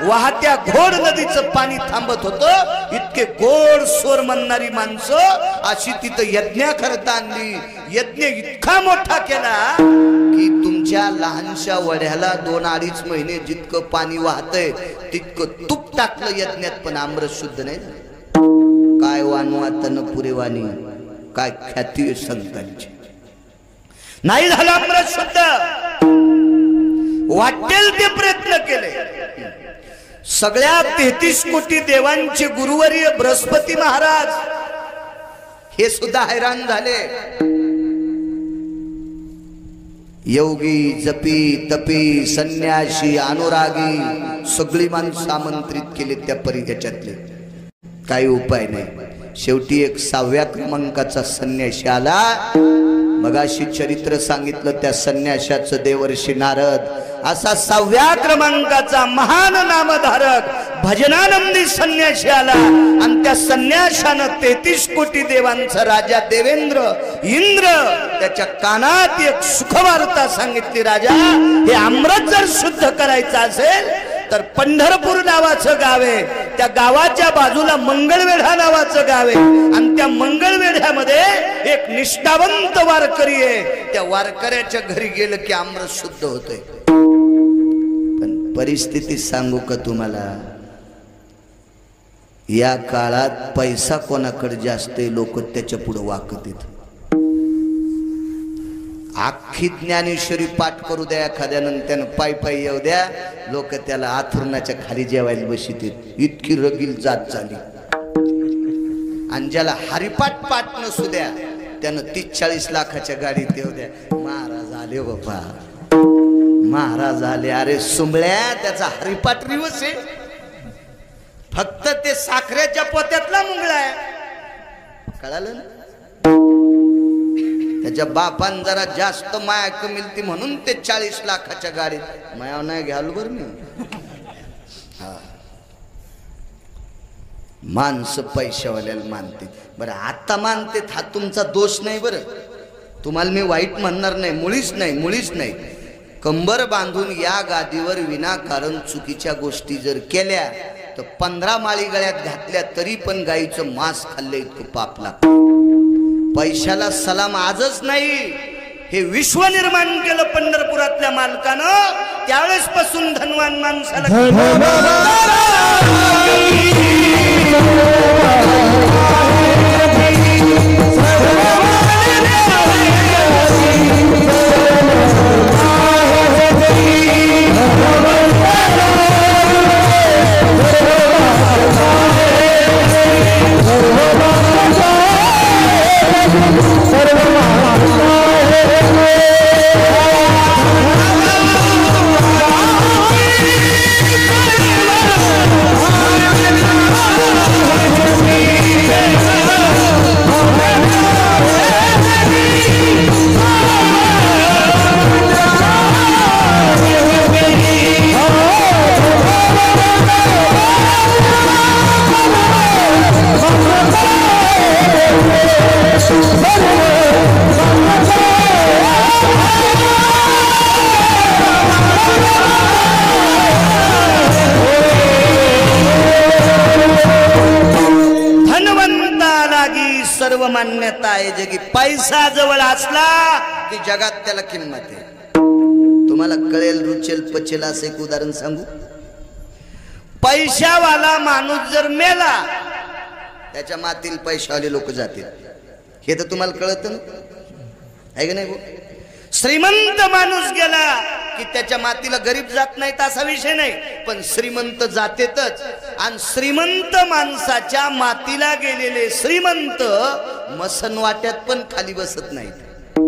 वाहत्या घोड नदीचं पाणी थांबत होतं. इतके गोड स्वर म्हणणारी माणसं अशी तिथं यज्ञाकरता आणली. यज्ञ इतका मोठा केला की तुमच्या लहानशा वड्याला 2-2.5 महिने जितकं पाणी वाहतंय तितकं तूप टाकलं यज्ञात, पण अमृत शुद्ध नाही झालं. काय वानवातन पुरेवाणी, काय ख्याती संतांची, नाही झालं अमृत शुद्ध. वाटेल ते प्रयत्न केले. सगळ्या 33 कोटी देवांचे गुरुवर्य बृहस्पती महाराज हे सुद्धा हैराण झाले. योगी, जपी, तपी, संन्यासी, अनुरागी सगळी माणसं आमंत्रित केले त्या परिघ्याच्यातले. काही उपाय नाही. शेवटी एक 6व्या क्रमांकाचा संन्यासी आला. मगाशी चरित्र सांगितलं त्या संन्याशाचं, देवर्षी नारद असा 6व्या क्रमांकाचा महान नामधारक भजनानंदी संन्यासी आला. आणि त्या संन्याशानं 33 कोटी देवांचा राजा देवेंद्र इंद्र त्याच्या कानात एक सुखवार्ता सांगितली. राजा, हे अमृत जर शुद्ध करायचं असेल तर पंढरपूर नावाचं गाव आहे, त्या गावाच्या बाजूला मंगळवेढा नावाचं गाव आहे. आणि त्या मंगळवेढ्यामध्ये एक निष्ठावंत वारकरी आहे. त्या वारकऱ्याच्या घरी गेलं की अमृत शुद्ध होतंय. पण परिस्थिती सांगू का तुम्हाला, या काळात पैसा कोणाकडे जास्त आहे, लोक त्याच्या पुढे वाकत आहेत. आखी ज्ञानेश्वरी पाठ करू द्या एखाद्यानं, त्यानं पायी येऊ द्या, लोक त्याला आथरुणाच्या खाली जेवायला बसतील. इतकी रगील जात झाली. आणि ज्याला हरिपाठ पाठ नसू द्या त्यानं 30-40 लाखाच्या गाडीत येऊ द्या. महाराज आले बाबा, महाराज आले. अरे सुंबळ्या, त्याचा हरिपाठ रिवस आहे, फक्त ते साखरेच्या पोत्यातला मुंगळा आहे. कळालं ना? त्याच्या बापान जरा जास्त माया कमी ती म्हणून ते 40 लाखाच्या गाडीत. माया नाही घ्याल बर मी. माणसं पैशावाल्याला मानते. बरं आता मानते, हा तुमचा दोष नाही. बरं तुम्हाला मी वाईट म्हणणार नाही, मुळीच नाही, मुळीच नाही. कंबर बांधून या गादीवर विनाकारण चुकीच्या गोष्टी जर केल्या तर 15 माळी गळ्यात घातल्या तरी पण गाईचं मांस खाल्लं इतकं पाप लागतं. पैशाला सलाम आजच नाही, हे विश्व निर्माण केलं पंढरपुरातल्या मालकानं. त्यावेळेस पासून धनवान माणसाला सर्व मान्यता आहे जगी. पैसा जवळ असला की जगात त्याला किंमत आहे. तुम्हाला कळेल, रुचेल, पचेल असं एक उदाहरण सांगू. पैशावाला माणूस जर मेला त्याच्या मातील पैशावाले लोक जातील. हे तर तुम्हाला कळत ना, आहे का नाही? श्रीमंत माणूस गेला की त्याच्या मातीला गरीब जात नाहीत असा विषय नाही, पण श्रीमंत जातेतच. आणि श्रीमंत माणसाच्या मातीला गेलेले श्रीमंत मसन वाट्यात पण खाली बसत नाहीत.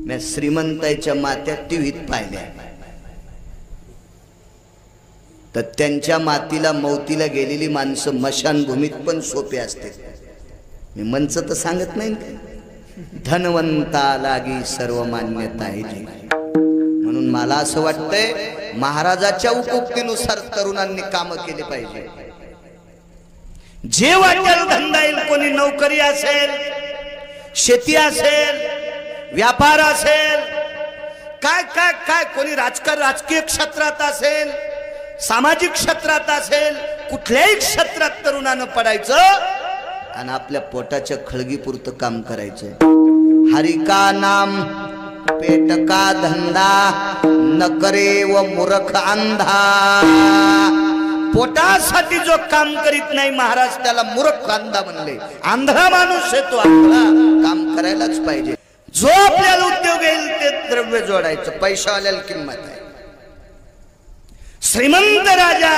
मी श्रीमंताच्या मात्यात टीव्हीत पाहिल्या, तर त्यांच्या मातीला मौतीला गेलेली माणसं मशानभूमीत पण सोपे असते. मी मंच तर सांगत नाही. धनवंता लागी सर्व मान्यता आहे. म्हणून मला असं वाटतंय महाराजाच्या उक्तीनुसार तरुणांनी काम केले पाहिजे. जे वाटेल धंदा येईल, कोणी नोकरी असेल, शेती असेल, व्यापार असेल, काय काय काय, कोणी राजकीय क्षेत्रात असेल, सामाजिक क्षेत्रात असेल, कुठल्याही क्षेत्रात तरुणानं पडायचं आणि आपल्या पोटाच्या खळगीपुरतं काम करायचं. हरि का नाम पेट का धंदा न करे व मूर्ख अंधा. पोटासाठी जो काम करीत नाही महाराज त्याला मूर्ख अंधा म्हणले. आंधळा माणूस आहे तो, आंधळा. काम करायलाच पाहिजे. जो आपल्याला उद्योग येईल ते द्रव्य जोडायचं. पैशावाल्याला किंमत आहे. श्रीमंत राजा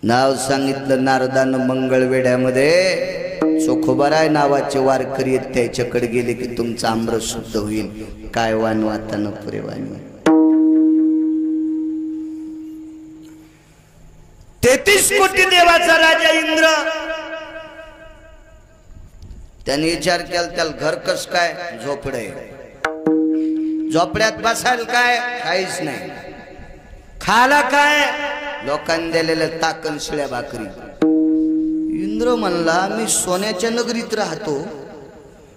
नाव सांगितलं नारदानं मंगळवेढ्यामध्ये. चोखोबाराय नावाचे वारकरी आहेत, त्याच्याकडे गेले की तुमचा अमृत शुद्ध होईल. काय वानवातानं पुरे वानवा. 33 कोटी देवाचा राजा इंद्र. त्याने विचार केला त्याला घर कस काय, झोपड आहे. झोपड्यात बसायला काय, काहीच नाही. खाला काय, लोकांनी दिलेलं ताकन शिळ्या भाकरी. इंद्र म्हणला मी सोन्याच्या नगरीत राहतो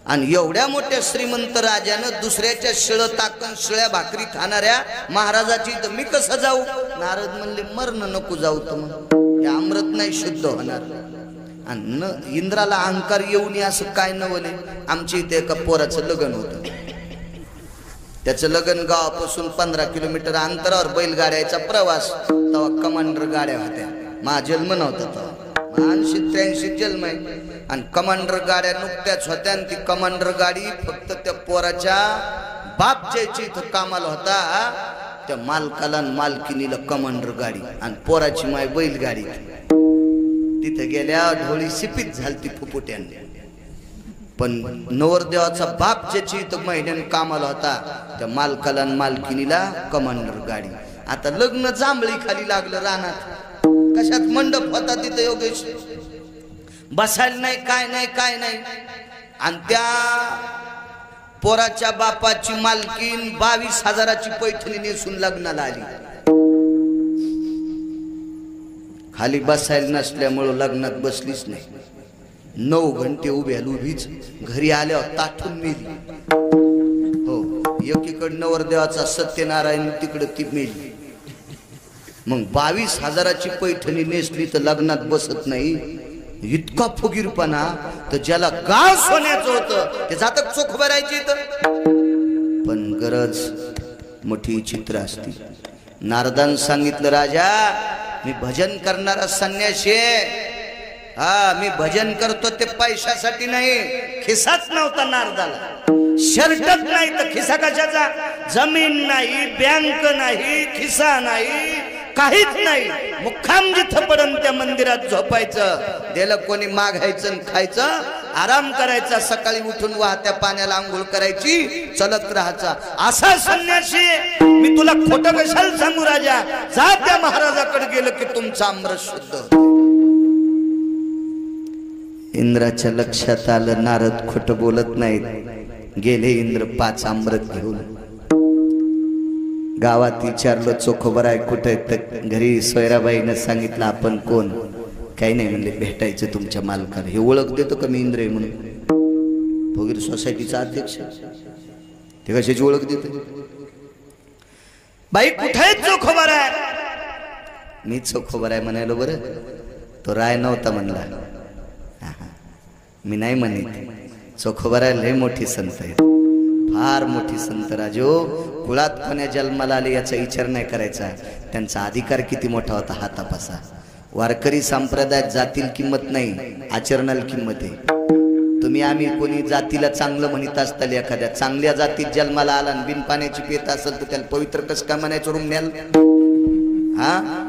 आणि एवढ्या मोठ्या श्रीमंत राजानं दुसऱ्याच्या शिळ ताकन शिळ्या भाकरी खाणाऱ्या महाराजाची तर मी कसं जाऊ. नारद म्हणले मरण नको जाऊ, तर मग हे अमृत नाही शुद्ध होणार. आणि इंद्राला अहंकार येऊ नये असं काय नवले. आमच्या इथे एका पोराचं लग्न होतं. त्याचं लग्न गावापासून 15 किलोमीटर अंतरावर बैलगाड्याचा प्रवास. तेव्हा कमांडर गाड्या होत्या. माझा जन्म नव्हता तेव्हा, 80-83 जन्म आहे. आणि कमांडर गाड्या नुकत्याच होत्या. आणि ती कमांडर गाडी फक्त त्या पोराच्या बाप ज्याची इथं कामाला होता त्या मालकाला आणि मालकिनीला कमांडर गाडी, आणि पोराची माय बैलगाडी. तिथे गेल्या ढोळी सिपीत झालती फुफुट्याने. पण नवरदेवाचा बाप ज्याची इथं महिन्याने कामाला होता त्या मालकाला आणि मालकिनीला कमांडर गाडी. आता लग्न जांभळी खाली लागलं रानात. कशात मंडप होता तिथं योगेश. बसायला नाही, काय नाही, काय नाही. आणि त्या पोराच्या बापाची मालकीन 22,000ची पैठणी नेसून लग्नाला आली. खाली बसायला नसल्यामुळं लग्नात बसलीच नाही. 9 घंटे उभीच. घरी आल्यावर ताठून मेली. हो, एकीकडे नवरदेवाचा सत्यनारायण, तिकडे ती मेली. मग 22,000ची पैठणी नेसली तर लग्नात बसत नाही. इतका फुगीरपणा तर ज्याला गाव सोन्याचं होतं ते जातक चोख भरायची तर पण गरज मोठी चित्र असती. नारदान सांगितलं राजा मी भजन करणारा संन्यासी आहे. हा मी भजन करतो ते पैशासाठी नाही. खिसाच नव्हता नारदाला. शर्टच नाही तर खिसा कशाचा. जमीन नाही, बँक नाही, खिसा नाही, काहीच नाही. मुक्काम जिथं पडन त्या मंदिरात झोपायचं. दिलं कोणी मागायचं खायचं, आराम करायचा. सकाळी उठून वाहत्या पाण्याला आंघोळ करायची, चलत राहायचा. असा संन्यासी मी तुला खोटं कशाला सांगू राजा. जा त्या महाराजाकडे गेलं की तुमचा अमृत शुद्ध. इंद्राच्या लक्षात आलं नारद खोटं बोलत नाहीत. गेले इंद्र 5 अमृत घेऊन. गावात विचारलं चोखोबराय कुठे. तर घरी सोयराबाईनं सांगितलं आपण कोण. काही नाही म्हणले भेटायचं तुमच्या मालकाला. हे ओळख देतो का मी इंद्र आहे म्हणून. भोगीर सोसायटीचा अध्यक्ष ते कशाची ओळख देतो. बाई कुठे चोखोबराय. मी चोखोबराय म्हणायलो. बरं तो राय नव्हता म्हणला. मी नाही म्हणित. चोखोबराय लय मोठी संत आहे, फार मोठी संत राजो. कुळात कोण्या जन्माला आले याचा विचार नाही करायचा. त्यांचा अधिकार किती मोठा होता हा तपासा. वारकरी संप्रदायात जातील किंमत नाही, आचरणाला किंमत आहे. तुम्ही आम्ही कोणी जातीला चांगलं म्हणत असताल. एखाद्या चांगल्या जातीत जन्माला आला आणि बिन पाण्याची पेत असेल तर त्याला पवित्र कस का म्हणायचं रुमण्याल. हा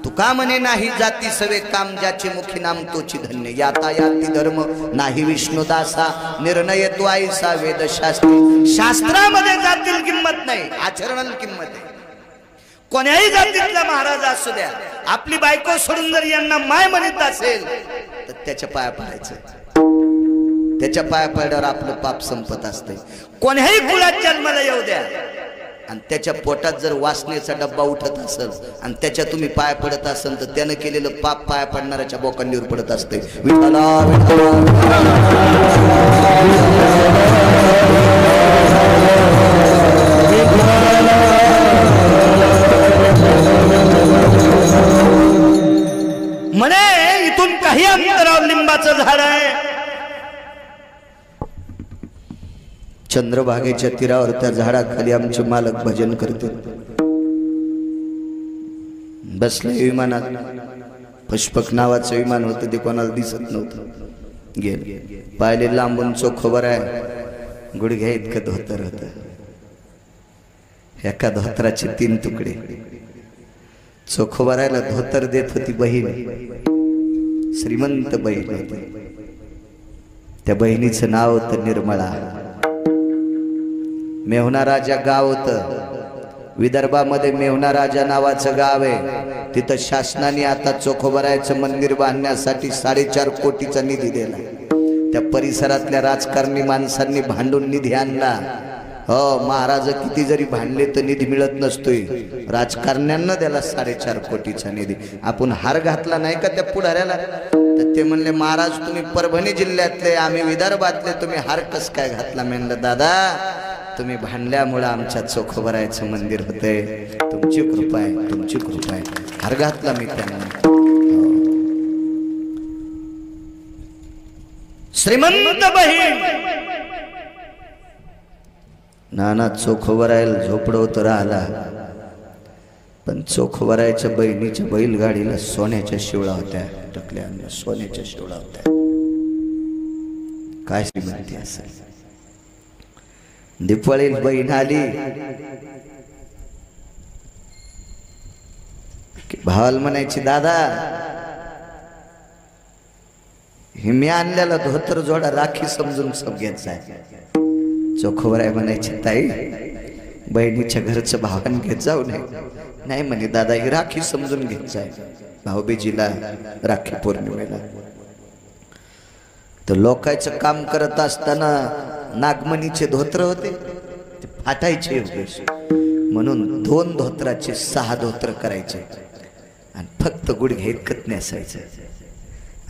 तुका म्हणे नाही जाती सवे काम ज्याचे मुखी नाम तोची धन्य. यातायाती धर्म नाही विष्णुदासा निर्णय तो आईसा वेदशास्त्री. शास्त्रामध्ये जातील किंमत नाही, आचरणाला किंमत आहे. कोण्याही जातीतला महाराज असू द्या, आपली बायको सोडून जर यांना माय म्हणत असेल तर त्याच्या पाया पडायचं. त्याच्या पाया पडल्यावर आपलं पाप संपत असते. कोण्याही कुळात जन्माला येऊ द्या आणि त्याच्या पोटात जर वासनेचा डब्बा उठत असेल आणि त्याच्या तुम्ही पाय पडत असेल तर त्यानं केलेलं पाप पाया पडणाऱ्याच्या बोकांडीवर पडत असते. विठ्ठला म्हणे इथून काही अंतरावर लिंबाचं झाड आहे. चंद्रभागेच्या तीरावर त्या झाडाखाली आमचे मालक भजन करते. बसले विमानात. पुष्पक नावाचं विमान होतं, ते कोणाला दिसत नव्हतं. गेले पाहिले लांबून चोखोबराय. गुडघ्या इतकं धोतर होत. एका धोतराचे 3 तुकडे. चोखोबरायला धोतर देत होती बहीण. श्रीमंत बहीण होती. त्या बहिणीचं नाव होतं निर्मळा. मेहुणा राजा गाव होतं विदर्भामध्ये. मेहुणा राजा नावाचं गाव आहे. तिथं शासनाने आता चोखोबरायचं मंदिर बांधण्यासाठी 4.5 कोटीचा निधी दिला. त्या परिसरातल्या राजकारणी माणसांनी भांडून निधी आणला. हो महाराज किती जरी भांडले तर निधी मिळत नसतोय. राजकारण्यांना त्याला 4.5 कोटीचा निधी. आपण हार घातला नाही का त्या पुढाऱ्याला. तर ते म्हणले महाराज तुम्ही परभणी जिल्ह्यातले, आम्ही विदर्भातले, तुम्ही हार कस काय घातला. म्हणलं दादा तुम्ही भांडल्यामुळे आमच्या चोखोबरायचं मंदिर होतंय. तुमची कृपा आहे, तुमची कृपा आहे. हार घातला मी त्यांना. श्रीमंत बहीण नाना चोखोबरायला झोपडवत राहिला. पण चोखोबरायच्या बहिणीच्या बैलगाडीला सोन्याच्या शिवळा होत्या टाकल्या. सोन्याच्या शिवळा होत्या. काय श्रीमंती असेल. दिपवळीत बहीण आली. भावाला म्हणायची दादा हे मी आणलेला धोतर जोडा राखी समजून सब घ्यायचा आहे. चोखोबराय म्हणायची ताई बहिणीच्या घरचं भावान घेत जाऊ नये. नाही म्हणे दादा ही राखी समजून घ्यायचं आहे. भाऊबीजीला राखी पौर्णिमेला. तर लोकांचं काम करत असताना नागमणीचे धोत्र होते ते फाटायचे योगेश. म्हणून 2 धोत्राचे 6 धोत्र करायचे आणि फक्त गुडघे इतकत नेसायचं.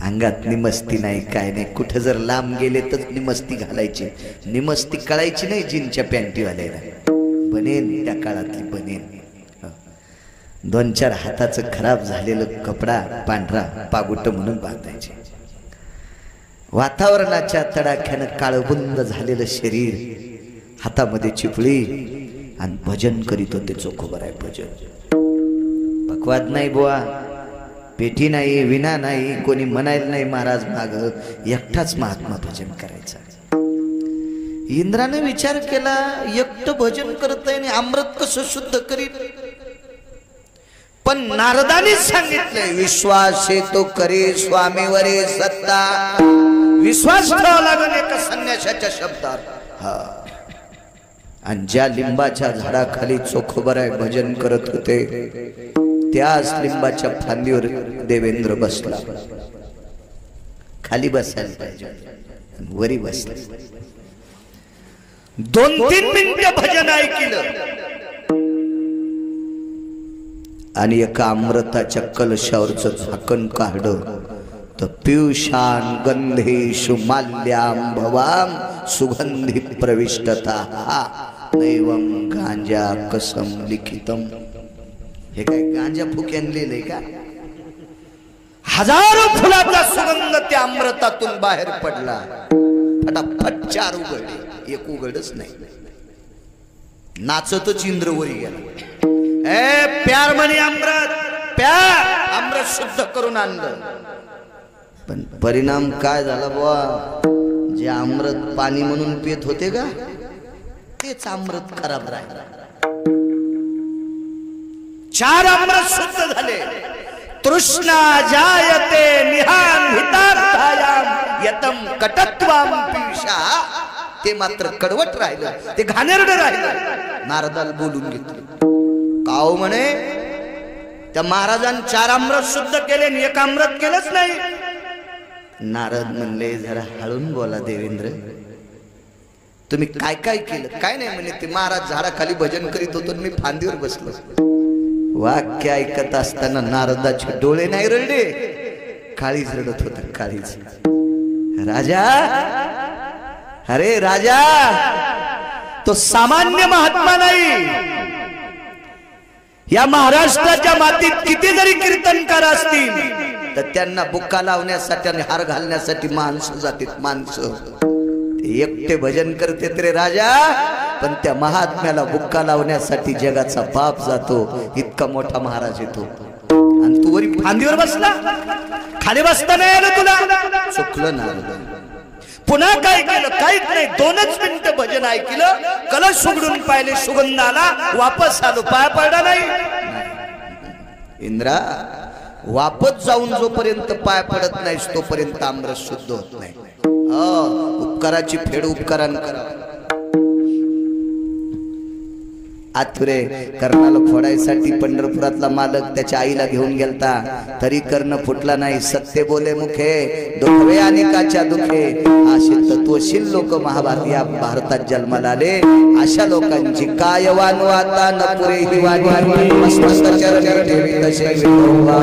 अंगात निमस्ती नाही काय नाही. कुठं जर लांब गेले तर निमस्ती घालायची. निमस्ती कळायची नाही जीनच्या पॅन्टीवाल्याला. बनेन त्या काळातली बनेन. 2-4 हाताचं खराब झालेलं कपडा पांढरा पागुट म्हणून बांधायचे. वातावरणाच्या तडाख्यानं काळबुंद झालेलं शरीर, हातामध्ये चिपळी आणि भजन करीत होते. चोखोबर आहे भजन. पकवाद नाही बुवा, पेटी नाही, विना नाही, कोणी म्हणायला नाही महाराज माग, एकटाच महात्मा भजन करायचा. इंद्राने विचार केला, एकटं भजन करत आहे आणि अमृत कसं शुद्ध करीत. पण नारदानेच सांगितलंय, विश्वास तो करे स्वामीवरे सत्ता. विश्वास ठेवावा लागेल एका संन्याशाच्या शब्दात. हा, आणि ज्या लिंबाच्या झाडाखाली चोखोबराय भजन करत होते, त्याच लिंबाच्या फांदीवर देवेंद्र बसला. खाली बसायला पाहिजे, वरी बसला. 2-3 मिनिटं भजन ऐकलं आणि एका अमृताच्या कलशावरचं झाकण काढलं. तर पियुषान गंधेषु माल्यां भवाम सुगंधी प्रविष्टता नैवं गांजा कसम लिखितम. हे काय गांजा फुक्यान लिहिलंय का? हजारो फुलाचा सुगंध त्या अमृतातून बाहेर पडला. फटाफट 4 उघडले, एक उघडच नाही. नाचतच इंद्रवरी गेला. प्यार म्हणे अमृत, प्यार. अमृत शुद्ध करून आणलं. पण परिणाम काय झाला बुवा? जे अमृत पाणी म्हणून पित होते का, तेच अमृत खराब राहिलं. 4 अमृत शुद्ध झाले. तृष्णा जायते निहान यतम कटत्वाम पिशा. ते मात्र कडवट राहिलं, ते घाणेरडं राहिलं. नारदाला बोलून घेतलं. काव म्हणे, त्या महाराजांनी 4 अमृत शुद्ध केले आणि 1 अमृत केलंच नाही. नारद म्हणले, जरा हळून बोला देवेंद्र, तुम्ही काय काय केलं? काय नाही म्हणे, ते महाराज झाडाखाली भजन करीत होतो, मी फांदीवर बसलो. वाक्य ऐकत असताना नारदाचे डोळे नाही रडले, काळीज रडत होत. काळीज. राजा, अरे राजा, तो सामान्य महात्मा नाही. या महाराष्ट्राच्या मातीत किती जरी कीर्तनकार असतील, तर त्यांना बुक्का लावण्यासाठी आणि हार घालण्यासाठी माणसं जातात. माणसं एकटे भजन करते रे राजा, पण त्या महात्म्याला बुक्का लावण्यासाठी जगाचा बाप जातो. इतका मोठा महाराज येतो आणि तू वरी फांदीवर बसला. खाली बसता नाही आलं तुला. चुकलं ना. पुन्हा काय केलं? काहीच नाही. 2च मिनिटं भजन ऐकलं, कलश उघडून पाहिले, सुगंध आला, वापस आलो. पाय पडला नाही. इंद्रा, वापस जाऊन जोपर्यंत पाय पडत नाहीस तोपर्यंत अमृत शुद्ध होत नाही. उपकाराची फेड उपकारान करा. आथुरे कर्णाला फोडायसाठी पंढरपुरातला मालक त्याच्या आईला घेऊन गेलता, तरी कर्ण फुटला नाही. सत्य बोले मुखे दुखवे अनेकाच्या दुखे. असे तत्वशील लोक महाभारत या भारतात जन्माला आले. अशा लोकांची काय वानू आता न पुरे ही वाणी. मस्त चरणी ठेवी तसे विठोबा.